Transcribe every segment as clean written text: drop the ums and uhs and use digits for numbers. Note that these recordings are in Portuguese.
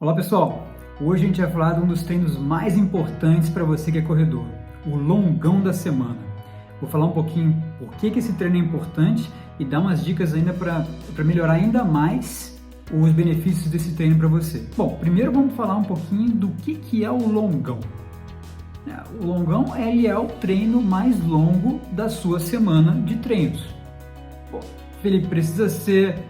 Olá pessoal, hoje a gente vai falar de um dos treinos mais importantes para você que é corredor, o longão da semana. Vou falar um pouquinho por que esse treino é importante e dar umas dicas ainda para melhorar ainda mais os benefícios desse treino para você. Bom, primeiro vamos falar um pouquinho do que é o longão. O longão ele é o treino mais longo da sua semana de treinos. Bom, Felipe, precisa ser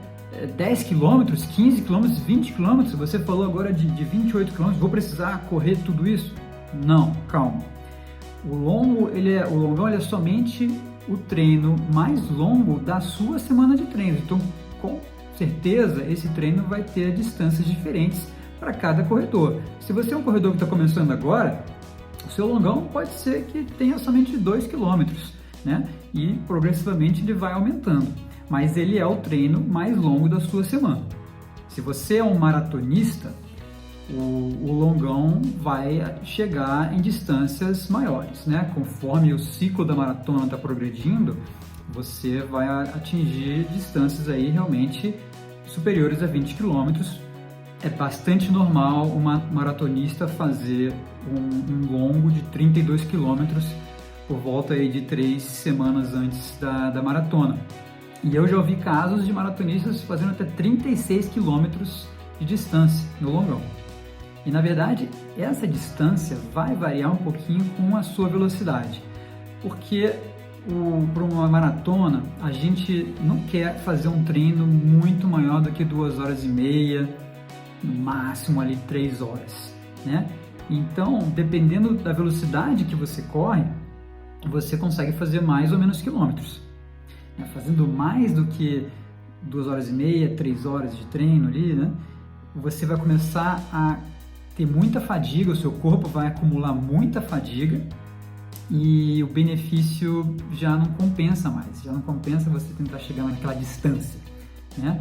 10 km, 15 km, 20 km, você falou agora de 28 km, vou precisar correr tudo isso? Não, calma. O longão ele é somente o treino mais longo da sua semana de treino. Então, com certeza, esse treino vai ter distâncias diferentes para cada corredor. Se você é um corredor que está começando agora, o seu longão pode ser que tenha somente 2 km, né? E progressivamente ele vai aumentando. Mas ele é o treino mais longo da sua semana. Se você é um maratonista, o longão vai chegar em distâncias maiores, né? Conforme o ciclo da maratona está progredindo, você vai atingir distâncias aí realmente superiores a 20 km. É bastante normal uma maratonista fazer um longo de 32 km por volta aí de 3 semanas antes da maratona. E eu já ouvi casos de maratonistas fazendo até 36 km de distância no longão. E na verdade, essa distância vai variar um pouquinho com a sua velocidade. Porque para uma maratona, a gente não quer fazer um treino muito maior do que 2 horas e meia, no máximo ali 3 horas, né? Então, dependendo da velocidade que você corre, você consegue fazer mais ou menos quilômetros. Fazendo mais do que 2 horas e meia, 3 horas de treino ali, né? Você vai começar a ter muita fadiga, o seu corpo vai acumular muita fadiga e o benefício já não compensa mais, já não compensa você tentar chegar naquela distância, né?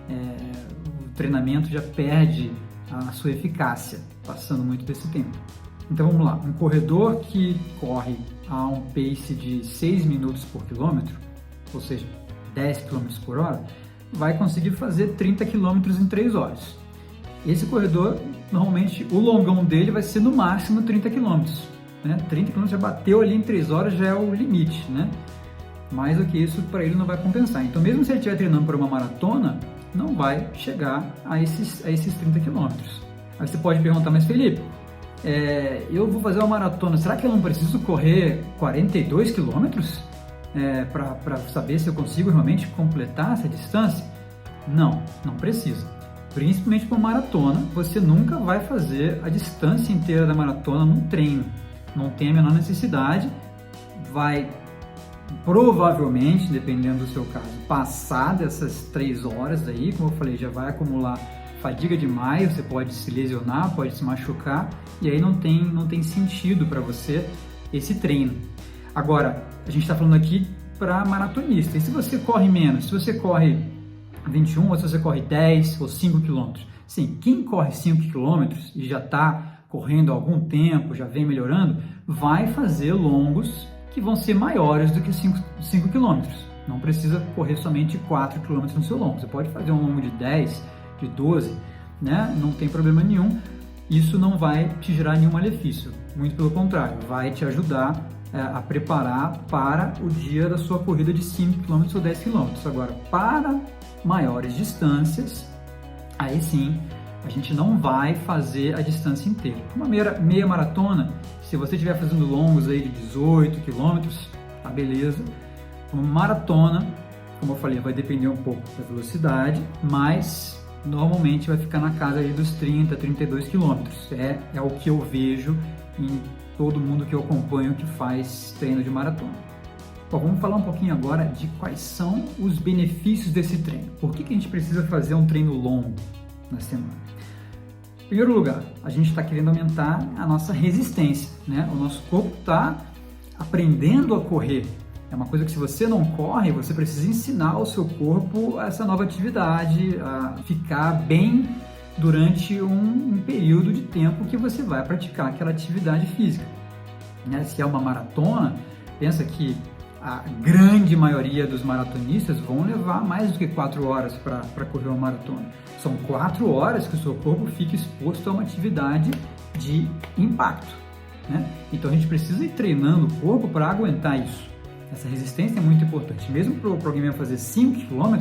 O treinamento já perde a sua eficácia, passando muito desse tempo. Então vamos lá, um corredor que corre a um pace de 6 minutos por quilômetro, ou seja, 10 km por hora, vai conseguir fazer 30 km em 3 horas. Esse corredor, normalmente, o longão dele vai ser no máximo 30 km. Né? 30 km já bateu ali em 3 horas, já é o limite, né? Mais do que isso, para ele não vai compensar. Então, mesmo se ele estiver treinando para uma maratona, não vai chegar a esses 30 km. Aí você pode perguntar, mas Felipe, eu vou fazer uma maratona, será que eu não preciso correr 42 km? Para saber se eu consigo realmente completar essa distância? Não precisa. Principalmente para uma maratona, você nunca vai fazer a distância inteira da maratona num treino. Não tem a menor necessidade. Vai provavelmente, dependendo do seu caso, passar dessas 3 horas aí, como eu falei, já vai acumular fadiga demais, você pode se lesionar, pode se machucar, e aí não tem sentido para você esse treino. Agora, a gente está falando aqui para maratonista. E se você corre menos? Se você corre 21 ou se você corre 10 ou 5 km? Sim, quem corre 5 km e já está correndo há algum tempo, já vem melhorando, vai fazer longos que vão ser maiores do que 5 km. Não precisa correr somente 4 km no seu longo. Você pode fazer um longo de 10, de 12, né? Não tem problema nenhum. Isso não vai te gerar nenhum malefício. Muito pelo contrário, vai te ajudar a preparar para o dia da sua corrida de 5 km ou 10 km. Agora, para maiores distâncias, aí sim, a gente não vai fazer a distância inteira. Uma meia maratona, se você estiver fazendo longos aí de 18 km, tá beleza. Uma maratona, como eu falei, vai depender um pouco da velocidade, mas normalmente vai ficar na casa aí dos 30, 32 km. É o que eu vejo em todo mundo que eu acompanho que faz treino de maratona. Bom, vamos falar um pouquinho agora de quais são os benefícios desse treino. Por que a gente precisa fazer um treino longo na semana? Em primeiro lugar, a gente está querendo aumentar a nossa resistência, né? O nosso corpo está aprendendo a correr. É uma coisa que se você não corre, você precisa ensinar o seu corpo a essa nova atividade, a ficar bem durante um período de tempo que você vai praticar aquela atividade física. Se é uma maratona, pensa que a grande maioria dos maratonistas vão levar mais do que 4 horas para correr uma maratona. São 4 horas que o seu corpo fica exposto a uma atividade de impacto, né? Então a gente precisa ir treinando o corpo para aguentar isso. Essa resistência é muito importante. Mesmo para alguém vai fazer 5 km,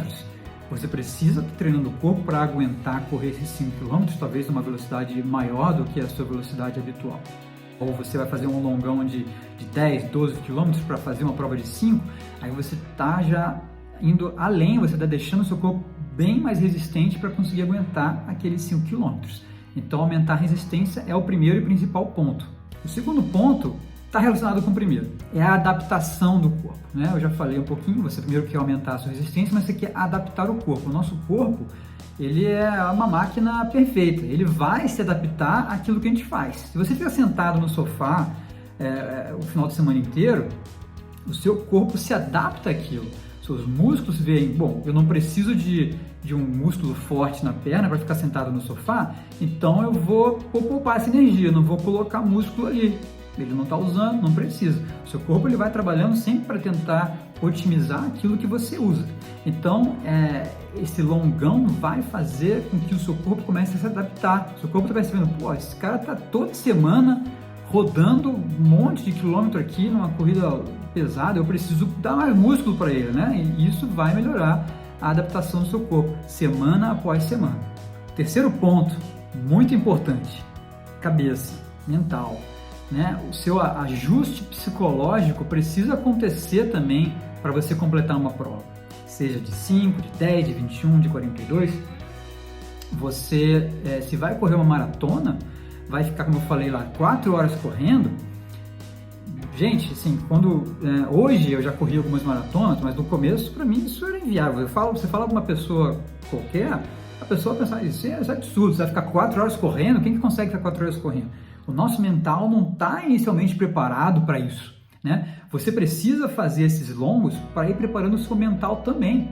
você precisa estar treinando o corpo para aguentar correr esses 5 km, talvez numa velocidade maior do que a sua velocidade habitual. Ou você vai fazer um longão de 10, 12 km para fazer uma prova de 5, aí você está já indo além, você está deixando o seu corpo bem mais resistente para conseguir aguentar aqueles 5 km. Então, aumentar a resistência é o primeiro e principal ponto. O segundo ponto está relacionado com o primeiro, é a adaptação do corpo, né? Eu já falei um pouquinho, você primeiro quer aumentar a sua resistência, mas você quer adaptar o corpo. O nosso corpo, ele é uma máquina perfeita, ele vai se adaptar àquilo que a gente faz. Se você ficar sentado no sofá o final de semana inteiro, o seu corpo se adapta àquilo. Seus músculos veem, bom, eu não preciso de um músculo forte na perna para ficar sentado no sofá, então eu vou poupar essa energia, não vou colocar músculo ali. Ele não está usando, não precisa. O seu corpo ele vai trabalhando sempre para tentar otimizar aquilo que você usa. Então, esse longão vai fazer com que o seu corpo comece a se adaptar. O seu corpo está percebendo, pô, esse cara está toda semana rodando um monte de quilômetro aqui numa corrida pesada, eu preciso dar mais músculo para ele, né? E isso vai melhorar a adaptação do seu corpo, semana após semana. Terceiro ponto, muito importante, cabeça, mental, né? O seu ajuste psicológico precisa acontecer também para você completar uma prova, seja de 5, de 10, de 21, de 42. Você, se vai correr uma maratona, vai ficar, como eu falei lá, 4 horas correndo. Gente, assim, hoje eu já corri algumas maratonas, mas no começo, para mim, isso era inviável. Você fala com uma pessoa qualquer, a pessoa pensa, isso é absurdo, você vai ficar 4 horas correndo? Quem que consegue ficar 4 horas correndo? O nosso mental não está inicialmente preparado para isso, né? Você precisa fazer esses longos para ir preparando o seu mental também.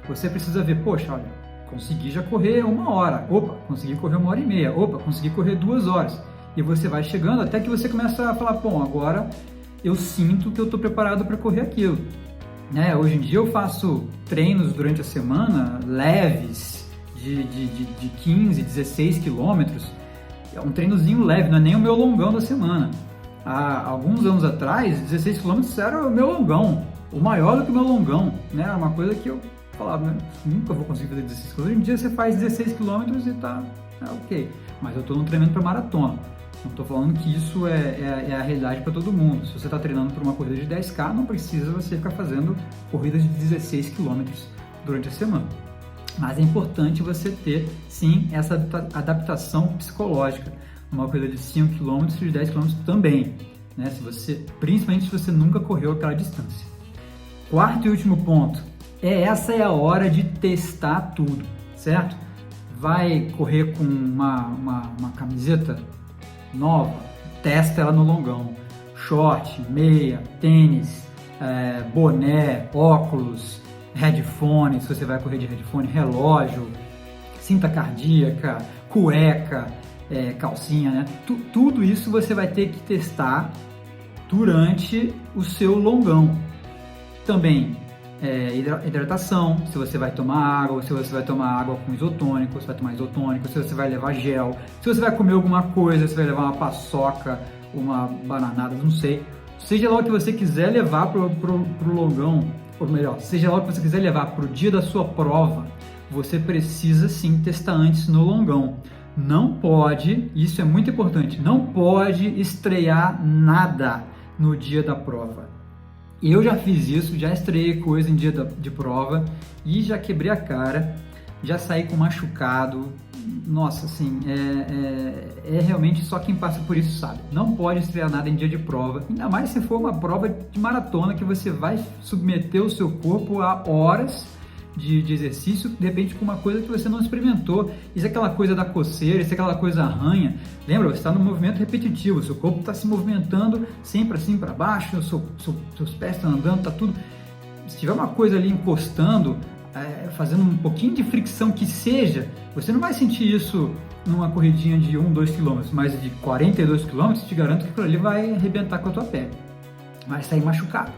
Você precisa ver, poxa, olha, consegui já correr 1 hora, opa, consegui correr 1h30, opa, consegui correr 2 horas. E você vai chegando até que você começa a falar, bom, agora eu sinto que eu estou preparado para correr aquilo, né? Hoje em dia eu faço treinos durante a semana, leves, de 15, 16 quilômetros. É um treinozinho leve, não é nem o meu longão da semana. Há alguns anos atrás, 16 km era o meu longão, o maior do que o meu longão, né? Era uma coisa que eu falava, nunca vou conseguir fazer 16 km. Hoje em dia você faz 16 km e tá ok, mas eu estou num treinamento para maratona. Não estou falando que isso é a realidade para todo mundo. Se você está treinando para uma corrida de 10K, não precisa você ficar fazendo corridas de 16 km durante a semana. Mas é importante você ter, sim, essa adaptação psicológica. Uma corrida de 5 km e de 10 km também, né? Principalmente se você nunca correu aquela distância. Quarto e último ponto, essa é a hora de testar tudo, certo? Vai correr com uma camiseta nova, testa ela no longão. Short, meia, tênis, boné, óculos, headphone, se você vai correr de headphone, relógio, cinta cardíaca, cueca, calcinha, né? Tudo isso você vai ter que testar durante o seu longão. Também hidratação, se você vai tomar água, se você vai tomar água com isotônico, se vai tomar isotônico, se você vai levar gel, se você vai comer alguma coisa, se vai levar uma paçoca, uma bananada, não sei. Seja lá o que você quiser levar pro longão, ou melhor, seja lá o que você quiser levar pro dia da sua prova, você precisa sim testar antes no longão. Não pode, isso é muito importante, não pode estrear nada no dia da prova. Eu já fiz isso, já estreiei coisa em dia de prova e já quebrei a cara, já saí com machucado. Nossa, assim, realmente só quem passa por isso sabe. Não pode estrear nada em dia de prova, ainda mais se for uma prova de maratona que você vai submeter o seu corpo a horas de exercício, de repente com uma coisa que você não experimentou. Isso é aquela coisa da coceira, isso é aquela coisa arranha. Lembra, você está no movimento repetitivo, seu corpo está se movimentando sempre assim para baixo, seus pés estão andando, está tudo. Se tiver uma coisa ali encostando, fazendo um pouquinho de fricção que seja, você não vai sentir isso numa corridinha de 1, 2 km, mas de 42 km, te garanto que aquilo ali vai arrebentar com a tua pele, vai sair machucado.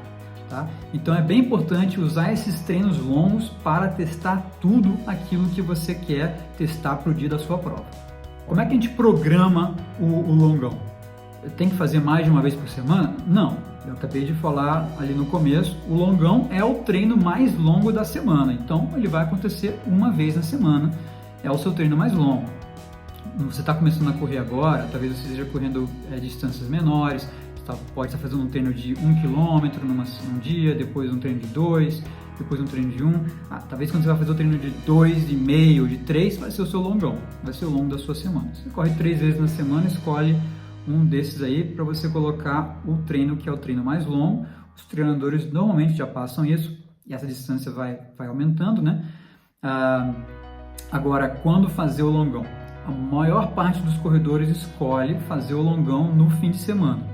tá? Então é bem importante usar esses treinos longos para testar tudo aquilo que você quer testar para o dia da sua prova. Como é que a gente programa o longão? Tem que fazer mais de uma vez por semana? Não. Eu acabei de falar ali no começo, o longão é o treino mais longo da semana, então ele vai acontecer uma vez na semana, é o seu treino mais longo. Você está começando a correr agora, talvez você esteja correndo distâncias menores, você pode estar fazendo um treino de 1 km num dia, depois um treino de 2, depois um treino de 1, talvez quando você vai fazer o treino de 2,5, de 3, vai ser o seu longão, vai ser o longo da sua semana. Você corre 3 vezes na semana, escolhe um desses aí para você colocar o treino que é o treino mais longo. Os treinadores normalmente já passam isso e essa distância vai aumentando, né? Agora, quando fazer o longão? A maior parte dos corredores escolhe fazer o longão no fim de semana.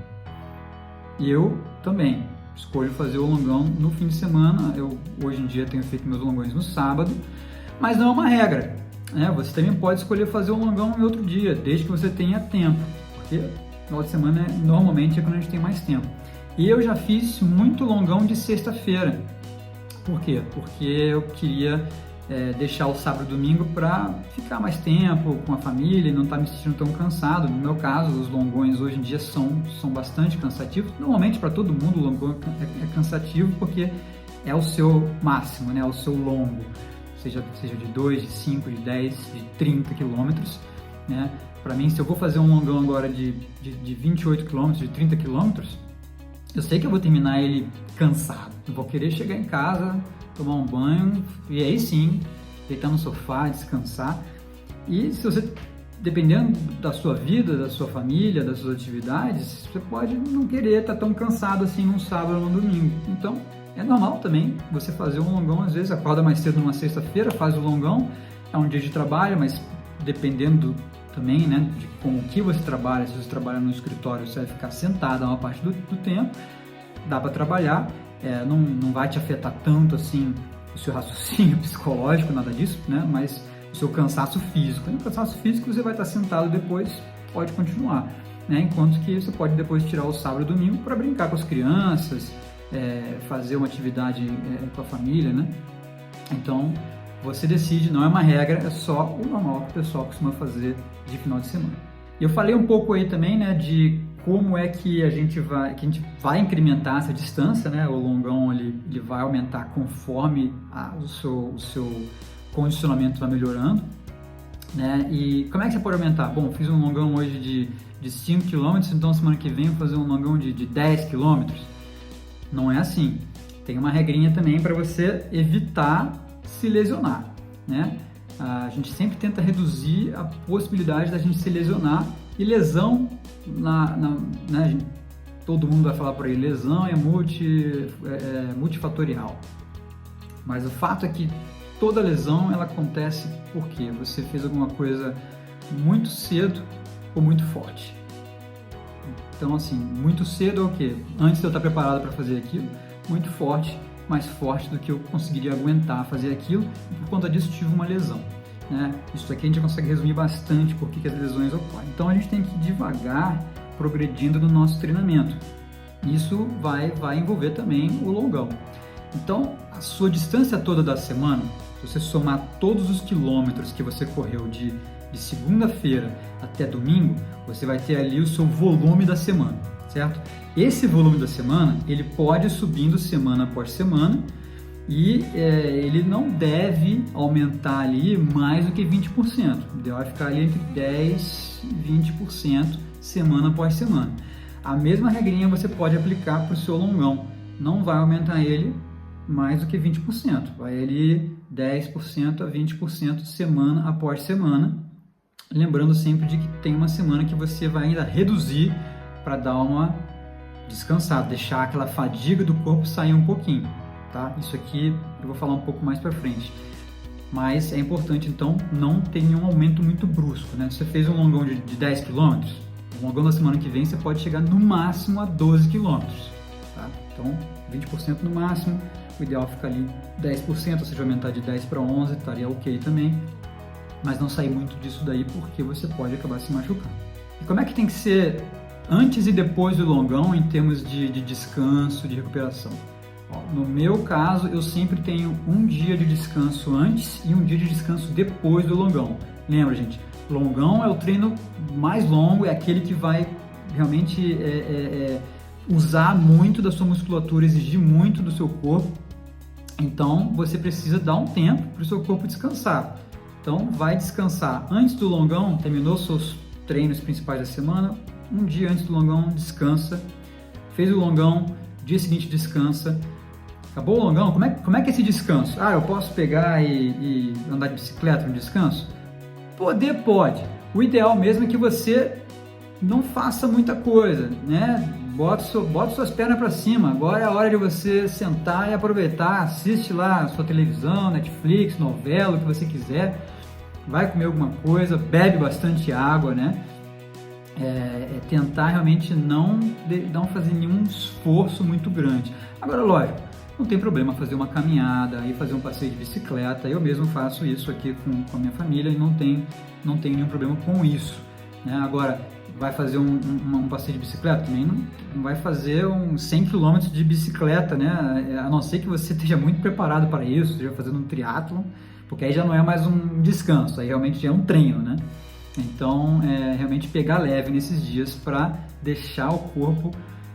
E eu também escolho fazer o longão no fim de semana. Eu hoje em dia tenho feito meus longões no sábado, mas não é uma regra, né? Você também pode escolher fazer o longão em outro dia, desde que você tenha tempo. Porque final de semana normalmente é quando a gente tem mais tempo. E eu já fiz muito longão de sexta-feira. Por quê? Porque eu queria deixar o sábado e domingo para ficar mais tempo com a família e não estar me sentindo tão cansado. No meu caso, os longões hoje em dia são bastante cansativos. Normalmente para todo mundo o longão é cansativo porque é o seu máximo, né? É o seu longo. Seja de 2, de 5, de 10, de 30 quilômetros, né? Para mim, se eu vou fazer um longão agora de 28 km, de 30 km, eu sei que eu vou terminar ele cansado. Eu vou querer chegar em casa, tomar um banho e aí sim, deitar no sofá, descansar. E se você, dependendo da sua vida, da sua família, das suas atividades, você pode não querer estar tão cansado assim num sábado ou num domingo. Então, é normal também você fazer um longão, às vezes acorda mais cedo numa sexta-feira, faz o longão, é um dia de trabalho, mas dependendo também, né, de com o que você trabalha, se você trabalha no escritório, você vai ficar sentado uma parte do tempo, dá para trabalhar, não vai te afetar tanto assim o seu raciocínio psicológico, nada disso, né, mas o seu cansaço físico. E no cansaço físico você vai estar sentado depois, pode continuar, né, enquanto que você pode depois tirar o sábado e domingo para brincar com as crianças, fazer uma atividade com a família, né, então você decide, não é uma regra, é só o normal que o pessoal costuma fazer de final de semana. E eu falei um pouco aí também, né, de como é que a gente vai incrementar essa distância, né? O longão ele vai aumentar conforme o seu condicionamento vai melhorando, né? E como é que você pode aumentar? Bom, fiz um longão hoje de 5 km, então semana que vem eu vou fazer um longão de 10 km. Não é assim. Tem uma regrinha também para você evitar se lesionar, né? A gente sempre tenta reduzir a possibilidade da gente se lesionar, e lesão, né, todo mundo vai falar por aí, lesão é multifatorial, mas o fato é que toda lesão ela acontece porque você fez alguma coisa muito cedo ou muito forte. Então assim, muito cedo é o quê? Antes de eu estar preparado para fazer aquilo, muito forte, mais forte do que eu conseguiria aguentar fazer aquilo, e por conta disso tive uma lesão, né? Isso aqui a gente consegue resumir bastante por que as lesões ocorrem. Então a gente tem que ir devagar, progredindo no nosso treinamento. Isso vai envolver também o longão. Então a sua distância toda da semana, se você somar todos os quilômetros que você correu de segunda-feira até domingo, você vai ter ali o seu volume da semana, certo? Esse volume da semana, ele pode ir subindo semana após semana e ele não deve aumentar ali mais do que 20%. O ideal é ficar ali entre 10% e 20% semana após semana. A mesma regrinha você pode aplicar para o seu longão. Não vai aumentar ele mais do que 20%. Vai ali 10% a 20% semana após semana. Lembrando sempre de que tem uma semana que você vai ainda reduzir para dar uma descansada, deixar aquela fadiga do corpo sair um pouquinho, tá? Isso aqui eu vou falar um pouco mais para frente. Mas é importante, então, não ter nenhum aumento muito brusco, né? Você fez um longão de 10 km, o longão da semana que vem você pode chegar no máximo a 12 km, tá? Então, 20% no máximo, o ideal é ficar ali 10%, ou seja, aumentar de 10 para 11, estaria ok também, mas não sair muito disso daí porque você pode acabar se machucando. E como é que tem que ser antes e depois do longão em termos de descanso, de recuperação? No meu caso, eu sempre tenho um dia de descanso antes e um dia de descanso depois do longão. Lembra, gente? Longão é o treino mais longo, é aquele que vai realmente usar muito da sua musculatura, exigir muito do seu corpo. Então, você precisa dar um tempo para o seu corpo descansar. Então, vai descansar antes do longão, terminou seus treinos principais da semana, um dia antes do longão, descansa. Fez o longão, dia seguinte descansa. Acabou o longão, como é que é esse descanso? Eu posso pegar e andar de bicicleta no descanso? Poder pode. O ideal mesmo é que você não faça muita coisa, né? Bota suas pernas para cima. Agora é a hora de você sentar e aproveitar. Assiste lá a sua televisão, Netflix, novela, o que você quiser. Vai comer alguma coisa, bebe bastante água, né? Tentar realmente não fazer nenhum esforço muito grande. Agora, lógico, não tem problema fazer uma caminhada e fazer um passeio de bicicleta. Eu mesmo faço isso aqui com a minha família e não tenho nenhum problema com isso, né? Agora, vai fazer um passeio de bicicleta? Também não vai fazer 100 km de bicicleta, né? A não ser que você esteja muito preparado para isso, esteja fazendo um triatlon, porque aí já não é mais um descanso, aí realmente já é um treino, né? Então, realmente pegar leve nesses dias para deixar o corpo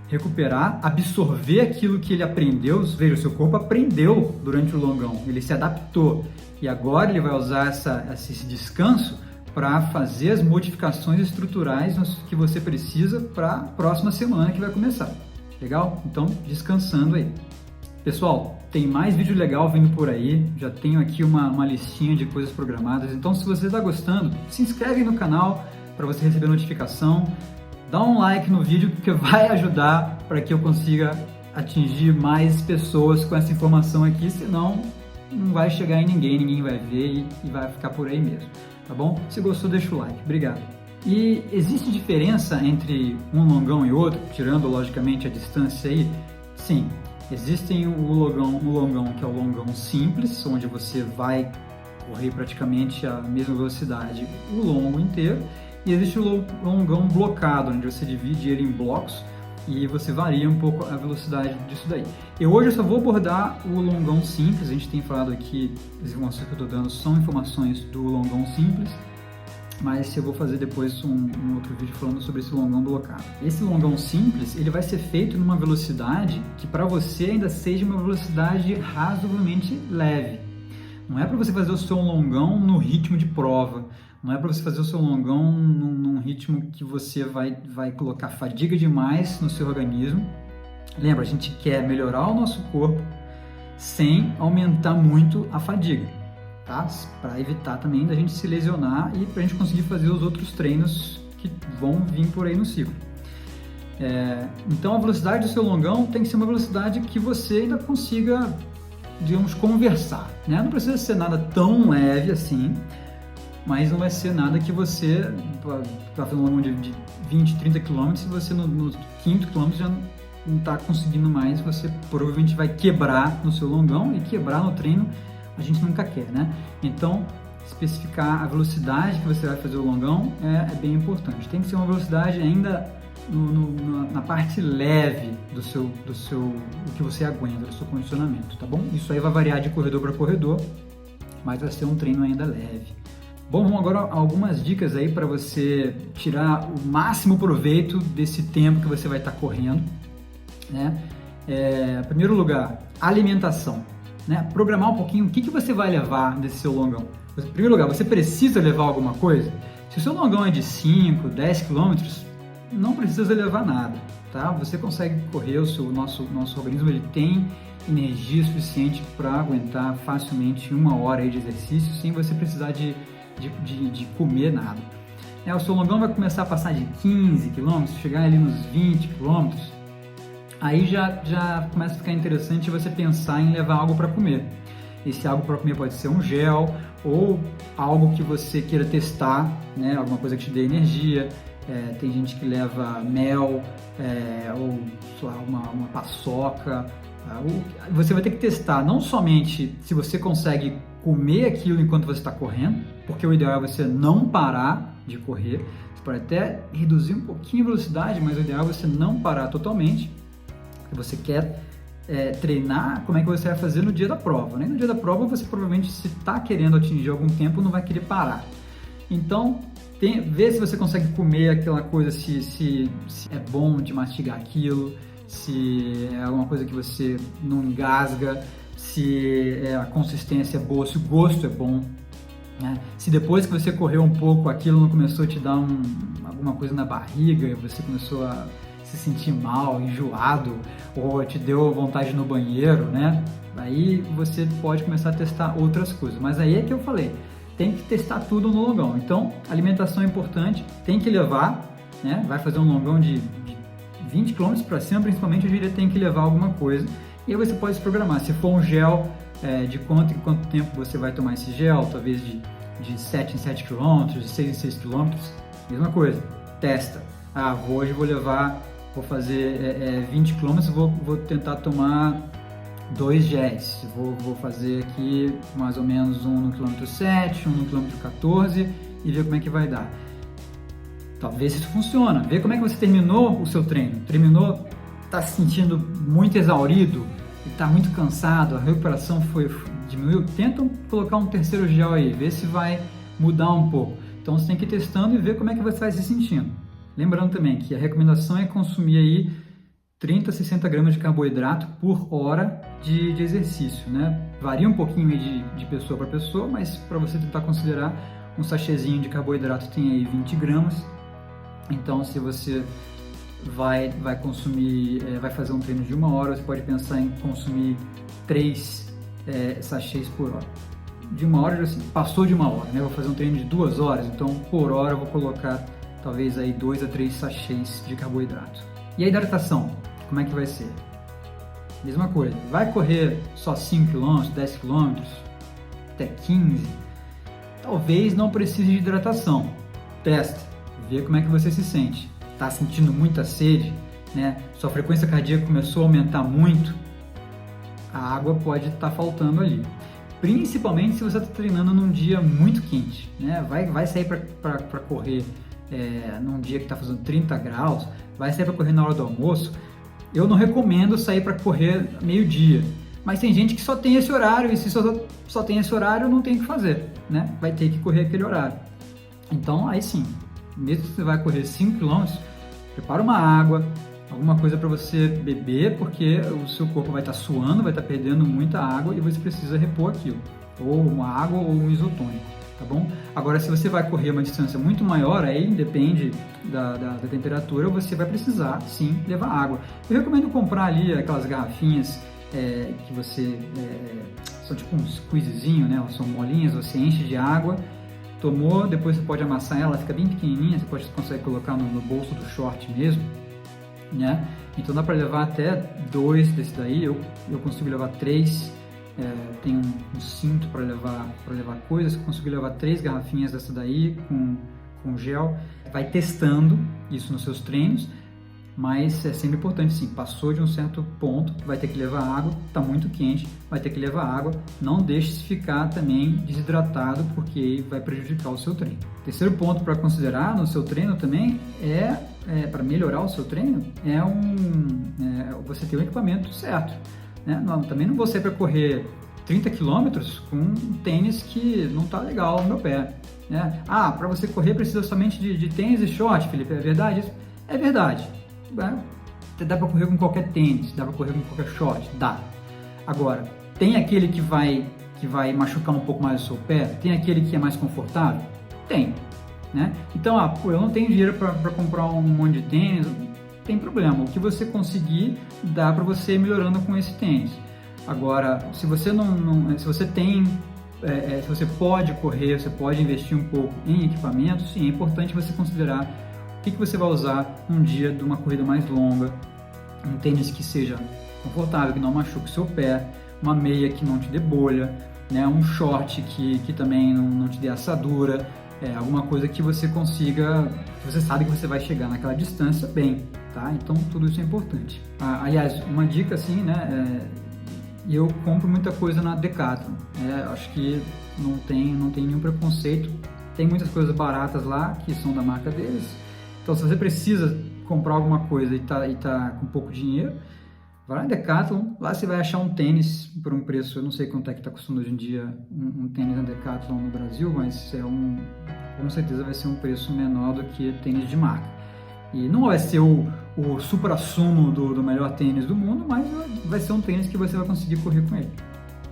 recuperar, absorver aquilo que ele aprendeu. Veja, o seu corpo aprendeu durante o longão, ele se adaptou e agora ele vai usar esse descanso para fazer as modificações estruturais que você precisa para a próxima semana que vai começar. Legal? Então, descansando aí. Pessoal, tem mais vídeo legal vindo por aí, já tenho aqui uma listinha de coisas programadas, então se você está gostando, se inscreve no canal para você receber notificação, dá um like no vídeo porque vai ajudar para que eu consiga atingir mais pessoas com essa informação aqui, senão não vai chegar em ninguém vai ver e vai ficar por aí mesmo, tá bom? Se gostou, deixa o like, obrigado. E existe diferença entre um longão e outro, tirando logicamente a distância aí? Sim. Existem o longão que é o longão simples, onde você vai correr praticamente a mesma velocidade o longo inteiro, e existe o longão blocado, onde você divide ele em blocos e você varia um pouco a velocidade disso daí. Hoje eu só vou abordar o longão simples. A gente tem falado aqui, as informações que eu estou dando são informações do longão simples, mas eu vou fazer depois um outro vídeo falando sobre esse longão blocado. Esse longão simples, ele vai ser feito numa velocidade que para você ainda seja uma velocidade razoavelmente leve. Não é para você fazer o seu longão no ritmo de prova, não é para você fazer o seu longão num ritmo que você vai colocar fadiga demais no seu organismo. Lembra, a gente quer melhorar o nosso corpo sem aumentar muito a fadiga, tá? Para evitar também da gente se lesionar e para a gente conseguir fazer os outros treinos que vão vir por aí no ciclo. Então a velocidade do seu longão tem que ser uma velocidade que você ainda consiga, digamos, conversar, né? Não precisa ser nada tão leve assim, mas não vai ser nada que você vai fazer um longão de 20, 30 km e você no quinto quilômetro já não está conseguindo mais, você provavelmente vai quebrar no seu longão, e quebrar no treino a gente nunca quer, né? Então, especificar a velocidade que você vai fazer o longão é bem importante. Tem que ser uma velocidade ainda na parte leve do que você aguenta, do seu condicionamento, tá bom? Isso aí vai variar de corredor para corredor, mas vai ser um treino ainda leve. Bom, vamos agora a algumas dicas aí para você tirar o máximo proveito desse tempo que você vai estar correndo, né? Em primeiro lugar, alimentação, né? Programar um pouquinho o que você vai levar nesse seu longão. Em primeiro lugar, você precisa levar alguma coisa? Se o seu longão é de 5, 10 km, não precisa levar nada, tá? Você consegue correr, nosso organismo ele tem energia suficiente para aguentar facilmente 1 hora aí de exercício sem você precisar de comer nada. O seu longão vai começar a passar de 15 km, chegar ali nos 20 km, aí já começa a ficar interessante você pensar em levar algo para comer. Esse algo para comer pode ser um gel ou algo que você queira testar, né? Alguma coisa que te dê energia. Tem gente que leva mel ou sei lá, uma paçoca. Você vai ter que testar não somente se você consegue comer aquilo enquanto você está correndo, porque o ideal é você não parar de correr. Você pode até reduzir um pouquinho a velocidade, mas o ideal é você não parar totalmente. Você quer treinar, como é que você vai fazer no dia da prova, né? No dia da prova você provavelmente, se está querendo atingir algum tempo, não vai querer parar. Então, vê se você consegue comer aquela coisa, se é bom de mastigar aquilo, se é alguma coisa que você não engasga, se a consistência é boa, se o gosto é bom, né? Se depois que você correu um pouco aquilo não começou a te dar alguma coisa na barriga, você começou a se sentir mal, enjoado, ou te deu vontade no banheiro, né? Aí você pode começar a testar outras coisas. Mas aí é que eu falei, tem que testar tudo no longão. Então, alimentação é importante, tem que levar, né? Vai fazer um longão de 20 km para cima, principalmente, eu diria que tem que levar alguma coisa. E aí você pode se programar. Se for um gel, de quanto em quanto tempo você vai tomar esse gel, talvez de 7 em 7 km, de 6 em 6 km, mesma coisa, testa. Hoje vou fazer 20 km, vou tentar tomar 2 géis, vou fazer aqui mais ou menos um no quilômetro 7, um no quilômetro 14 e ver como é que vai dar. Talvez isso funcione, ver como é que você terminou o seu treino, está se sentindo muito exaurido, está muito cansado, a recuperação diminuiu, tenta colocar um terceiro gel aí, ver se vai mudar um pouco. Então você tem que ir testando e ver como é que você vai se sentindo. Lembrando também que a recomendação é consumir aí 30 a 60 gramas de carboidrato por hora de exercício, né? Varia um pouquinho de pessoa para pessoa, mas para você tentar considerar, um sachêzinho de carboidrato tem aí 20 gramas. Então, se você vai consumir, vai fazer um treino de 1 hora, você pode pensar em consumir 3 sachês por hora. De 1 hora, assim, passou de 1 hora, né? Eu vou fazer um treino de 2 horas, então por hora eu vou colocar talvez aí 2 a 3 sachês de carboidrato. E a hidratação, como é que vai ser? Mesma coisa, vai correr só 5 km, 10 km, até 15, talvez não precise de hidratação. Testa, vê como é que você se sente. Está sentindo muita sede, né? Sua frequência cardíaca começou a aumentar muito, a água pode estar faltando ali. Principalmente se você está treinando num dia muito quente, né? Vai sair para correr num dia que está fazendo 30 graus, vai sair para correr na hora do almoço. Eu não recomendo sair para correr meio-dia, mas tem gente que só tem esse horário, e se só tem esse horário, não tem o que fazer, né? Vai ter que correr aquele horário. Então, aí sim, mesmo que você vai correr 5 km, prepara uma água, alguma coisa para você beber, porque o seu corpo vai estar suando, vai estar perdendo muita água e você precisa repor aquilo, ou uma água ou um isotônico, tá bom? Agora, se você vai correr uma distância muito maior, aí depende da temperatura, você vai precisar sim levar água. Eu recomendo comprar ali aquelas garrafinhas que você são tipo um squeezezinho, né? São molinhas, você enche de água, tomou, depois você pode amassar ela, fica bem pequenininha, você consegue colocar no bolso do short mesmo, né? Então dá para levar até 2 desse daí, eu consigo levar 3, tem um cinto para levar coisas, consigo levar 3 garrafinhas dessa daí com gel. Vai testando isso nos seus treinos, mas é sempre importante, sim, passou de um certo ponto, vai ter que levar água, está muito quente, vai ter que levar água, não deixe se ficar também desidratado, porque vai prejudicar o seu treino. Terceiro ponto para considerar no seu treino também para melhorar o seu treino, você ter o equipamento certo, né? Também não vou sair para correr 30 km com um tênis que não está legal no meu pé, né? Para você correr precisa somente de tênis e short, Felipe, é verdade? É verdade. Dá para correr com qualquer tênis, dá para correr com qualquer short, dá. Agora, tem aquele que vai machucar um pouco mais o seu pé? Tem aquele que é mais confortável? Tem, né? Então, eu não tenho dinheiro para comprar um monte de tênis, não tem problema. O que você conseguir, dá para você ir melhorando com esse tênis. Agora, se você se você tem, se você pode correr, você pode investir um pouco em equipamentos, sim, é importante você considerar o que você vai usar um dia de uma corrida mais longa, um tênis que seja confortável, que não machuque o seu pé, uma meia que não te dê bolha, né? Um short que também não te dê assadura, alguma coisa que você consiga, que você sabe que você vai chegar naquela distância bem, tá? Então tudo isso é importante. Aliás, uma dica assim, né? Eu compro muita coisa na Decathlon, acho que não tem nenhum preconceito, tem muitas coisas baratas lá que são da marca deles. Então, se você precisa comprar alguma coisa e tá com pouco dinheiro, Vai lá em Decathlon, lá você vai achar um tênis por um preço, eu não sei quanto é que está custando hoje em dia um tênis na Decathlon no Brasil, mas com certeza vai ser um preço menor do que tênis de marca. E não vai ser o supra-sumo do melhor tênis do mundo, mas vai ser um tênis que você vai conseguir correr com ele.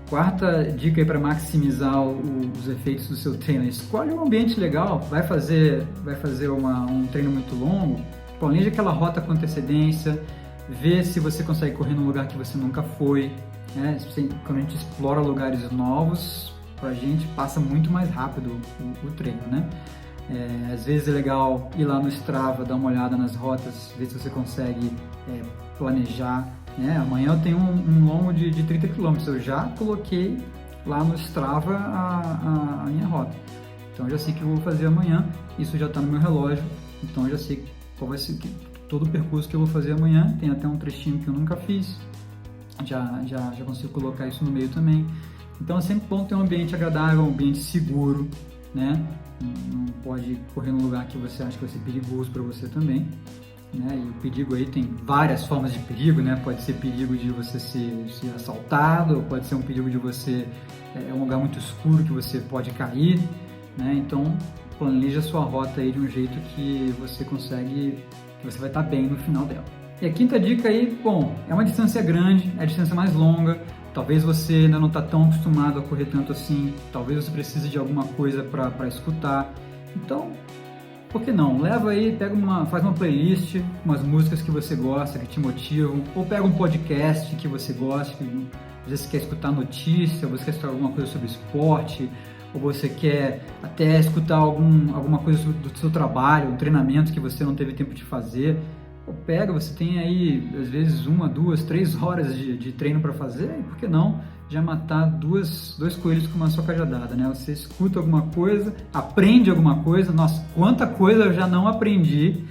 Quarta dica aí para maximizar os efeitos do seu treino: escolhe um ambiente legal, vai fazer um treino muito longo, planeja aquela rota com antecedência, vê se você consegue correr num lugar que você nunca foi, né? Quando a gente explora lugares novos, pra gente passa muito mais rápido o treino, né? Às vezes é legal ir lá no Strava, dar uma olhada nas rotas, ver se você consegue planejar, né? Amanhã eu tenho um longo de 30 km, eu já coloquei lá no Strava a minha rota, então eu já sei que eu vou fazer amanhã, isso já está no meu relógio, então eu já sei qual vai ser todo o percurso que eu vou fazer amanhã. Tem até um trechinho que eu nunca fiz, já consigo colocar isso no meio também. Então é sempre bom ter um ambiente agradável, um ambiente seguro, né? Não pode correr num lugar que você acha que vai ser perigoso para você também, né? E o perigo aí tem várias formas de perigo, né? Pode ser perigo de você ser assaltado, ou pode ser um perigo de você um lugar muito escuro que você pode cair, né? Então planeja a sua rota aí de um jeito que você vai estar bem no final dela. E a quinta dica aí, bom, é uma distância grande, é a distância mais longa, talvez você ainda não está tão acostumado a correr tanto assim, talvez você precise de alguma coisa para escutar, então, por que não? Leva aí, faz uma playlist, umas músicas que você gosta, que te motivam, ou pega um podcast que você gosta, que às vezes você quer escutar notícia, ou você quer escutar alguma coisa sobre esporte, ou você quer até escutar alguma coisa do seu trabalho, um treinamento que você não teve tempo de fazer. Pega, você tem aí às vezes 1, 2, 3 horas de treino para fazer, e por que não já matar dois coelhos com uma só cajadada, né? Você escuta alguma coisa, aprende alguma coisa. Nossa, quanta coisa eu já não aprendi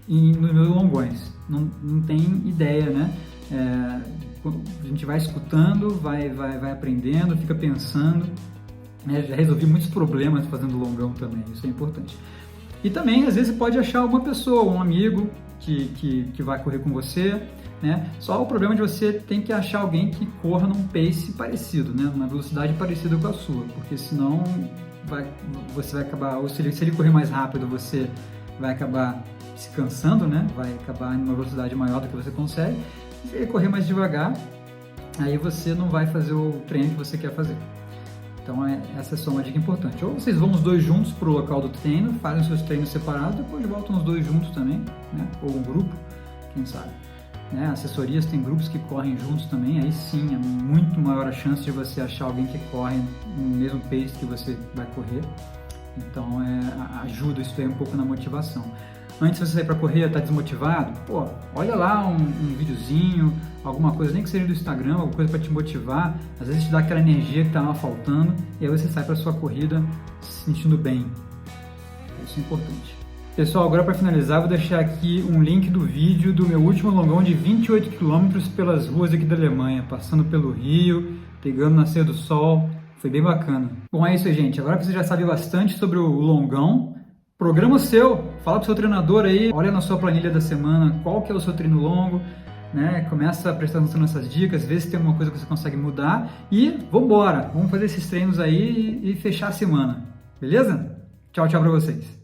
nos meus longões, não tem ideia, né? A gente vai escutando, vai aprendendo, fica pensando. Já resolvi muitos problemas fazendo longão também, isso é importante. E também, às vezes, você pode achar uma pessoa, um amigo que vai correr com você, né? Só o problema de você tem que achar alguém que corra num pace parecido, né? Numa velocidade parecida com a sua, porque senão você vai acabar, ou se ele correr mais rápido, você vai acabar se cansando, né? Vai acabar em uma velocidade maior do que você consegue. Se ele correr mais devagar, aí você não vai fazer o treino que você quer fazer. Então essa é só uma dica importante. Ou vocês vão os dois juntos para o local do treino, fazem seus treinos separados, depois voltam os dois juntos também, né? Ou um grupo, quem sabe. Né? Assessorias tem grupos que correm juntos também, aí sim é muito maior a chance de você achar alguém que corre no mesmo pace que você vai correr. Então ajuda isso aí um pouco na motivação. Antes de você sair para correr, está desmotivado, olha lá um videozinho, alguma coisa, nem que seja do Instagram, alguma coisa para te motivar, às vezes te dá aquela energia que estava faltando, e aí você sai para sua corrida se sentindo bem. Isso é importante. Pessoal, agora para finalizar, vou deixar aqui um link do vídeo do meu último longão de 28 km pelas ruas aqui da Alemanha, passando pelo Rio, pegando o nascer do sol, foi bem bacana. Bom, é isso aí, gente, agora que você já sabe bastante sobre o longão, programa o seu, fala pro seu treinador aí, olha na sua planilha da semana qual que é o seu treino longo, né? Começa a prestar atenção nessas dicas, vê se tem alguma coisa que você consegue mudar e vamos fazer esses treinos aí e fechar a semana, beleza? Tchau, tchau pra vocês.